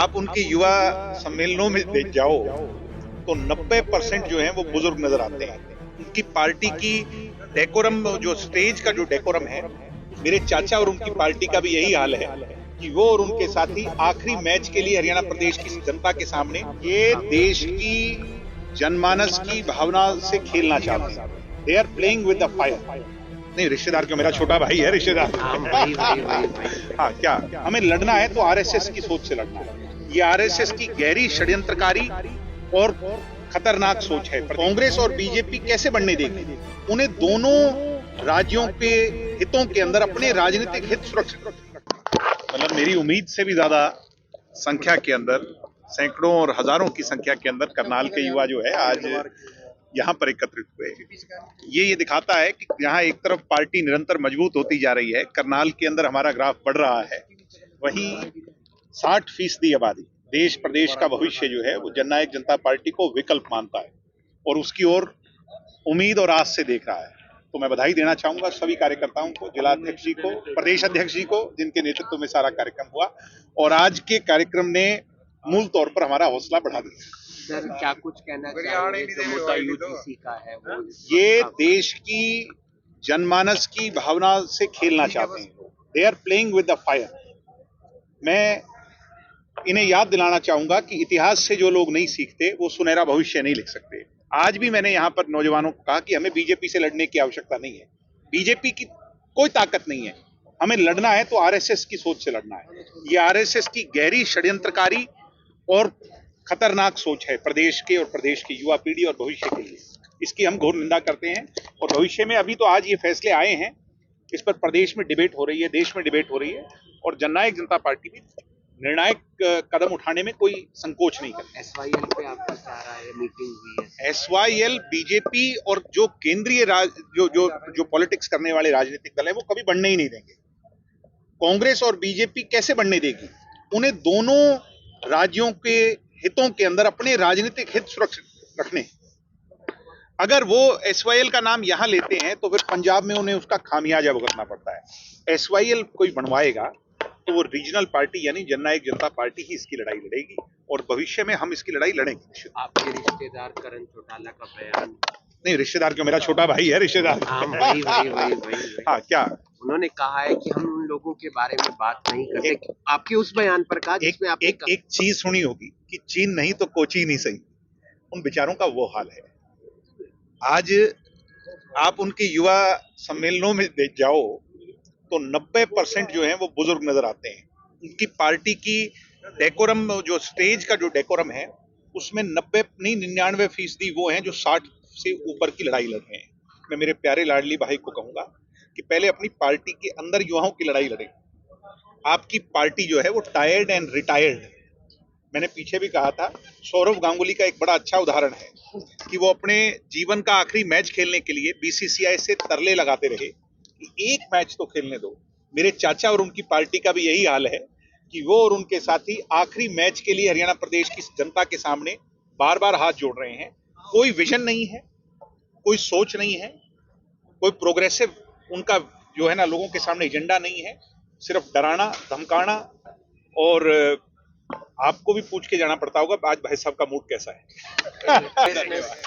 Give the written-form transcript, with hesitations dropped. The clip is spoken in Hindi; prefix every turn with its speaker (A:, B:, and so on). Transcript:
A: आप उनके युवा सम्मेलनों में देख जाओ तो 90% जो है वो बुजुर्ग नजर आते हैं। उनकी पार्टी की डेकोरम, जो स्टेज का जो डेकोरम है, मेरे चाचा और उनकी पार्टी का भी यही हाल है कि वो और उनके साथी आखिरी मैच के लिए हरियाणा प्रदेश की जनता के सामने ये देश की जनमानस की भावना से खेलना चाहते हैं। They are playing with the fire. नहीं, रिश्तेदार क्यों, मेरा छोटा भाई है रिश्तेदार। हाँ, क्या हमें लड़ना है तो आरएसएस की सोच से लड़ना है। ये आरएसएस की गहरी षड्यंत्रकारी और खतरनाक सोच है। कांग्रेस और बीजेपी कैसे बढ़ने देगी? उन्हें दोनों राज्यों के हितों के अंदर अपने राजनीतिक हित सुरक्षित, मतलब मेरी उम्मीद से भी ज्यादा संख्या के अंदर, सैकड़ों और हजारों की संख्या के अंदर करनाल के युवा जो है आज यहाँ पर एकत्रित हुए। ये दिखाता है कि यहाँ एक तरफ पार्टी निरंतर मजबूत होती जा रही है, करनाल के अंदर हमारा ग्राफ बढ़ रहा है, वहीं 60% आबादी, देश प्रदेश का भविष्य जो है वो जननायक जनता पार्टी को विकल्प मानता है और उसकी ओर उम्मीद और आस से देख रहा है। तो मैं बधाई देना चाहूंगा सभी कार्यकर्ताओं को, जिला अध्यक्ष जी को, प्रदेश अध्यक्ष जी को, जिनके नेतृत्व में सारा कार्यक्रम हुआ और आज के कार्यक्रम ने मूल तौर पर हमारा हौसला बढ़ा दिया।
B: सर, क्या कुछ कहना चाहिए जो मुद्दा यूजीसी का है वो?
A: ये देश की जनमानस की भावना से खेलना चाहते हैं। They are playing with the fire. मैं इन्हें याद दिलाना चाहूंगा कि इतिहास से जो लोग नहीं सीखते वो सुनहरा भविष्य नहीं लिख सकते। आज भी मैंने यहाँ पर नौजवानों को कहा कि हमें बीजेपी से लड़ने की आवश्यकता नहीं है। बीजेपी की कोई ताकत नहीं है। हमें लड़ना है तो आरएसएस की सोच से लड़ना है। ये आरएसएस की गहरी षड्यंत्रकारी और खतरनाक सोच है प्रदेश के और प्रदेश की युवा पीढ़ी और भविष्य के लिए। इसकी हम घोर निंदा करते हैं और भविष्य में, अभी तो आज ये फैसले आए हैं, इस पर प्रदेश में डिबेट हो रही है, देश में डिबेट हो रही है और जननायक जनता पार्टी भी निर्णायक कदम उठाने में कोई संकोच नहीं करती।
B: एसवाईएल पे आपका क्या राय है? मीटिंग हुई है।
A: एसवाईएल, बीजेपी और जो केंद्रीय जो पॉलिटिक्स करने वाले राजनीतिक दल है वो कभी बढ़ने ही नहीं देंगे। कांग्रेस और बीजेपी कैसे बढ़ने देगी? उन्हें दोनों राज्यों के हितों के अंदर अपने राजनीतिक हित सुरक्षित रखने। अगर वो एसवाईएल का नाम यहां लेते हैं तो फिर पंजाब में उन्हें उसका खामियाजा भुगतना पड़ता है। एसवाईएल कोई बनवाएगा तो वो रीजनल पार्टी यानी जननायक जनता पार्टी ही इसकी लड़ाई लड़ेगी और भविष्य में हम इसकी लड़ाई लड़ेंगे।
B: आपके रिश्तेदार करण चौटाला का बयान?
A: नहीं, रिश्तेदार क्यों, मेरा छोटा भाई है रिश्तेदार।
B: वही।
A: हाँ, क्या
B: उन्होंने कहा है कि हम उन लोगों के बारे में बात नहीं करते। आपके उस बयान पर कहा जिसमें आप
A: एक चीज सुनी होगी कि चीन नहीं तो कोची नहीं सही। उन बेचारों का वो हाल है। आज आप उनके युवा सम्मेलनों में देख जाओ तो 90% जो है वो बुजुर्ग नजर आते हैं। उनकी पार्टी की डेकोरम, जो स्टेज का जो डेकोरम है, उसमें 99% वो हैं जो 60 से ऊपर की लड़ाई लड़ रहे हैं। मैं मेरे प्यारे लाडली भाई को कहूंगा कि पहले अपनी पार्टी के अंदर युवाओं की लड़ाई लड़ें। आपकी पार्टी जो है वो टायर्ड एंड रिटायर्ड। मैंने पीछे भी कहा था, सौरव गांगुली का एक बड़ा अच्छा उदाहरण है कि वो अपने जीवन का आखिरी मैच खेलने के लिए बीसीसीआई से तरले लगाते रहे कि एक मैच तो खेलने दो। मेरे चाचा और उनकी पार्टी का भी यही हाल है कि वो और उनके साथी आखिरी मैच के लिए हरियाणा प्रदेश की जनता के सामने बार बार हाथ जोड़ रहे हैं। कोई विजन नहीं है, कोई सोच नहीं है, कोई प्रोग्रेसिव उनका जो है ना लोगों के सामने एजेंडा नहीं है। सिर्फ डराना, धमकाना। और आपको भी पूछ के जाना पड़ता होगा आज भाई साहब का मूड कैसा है। धन्यवाद।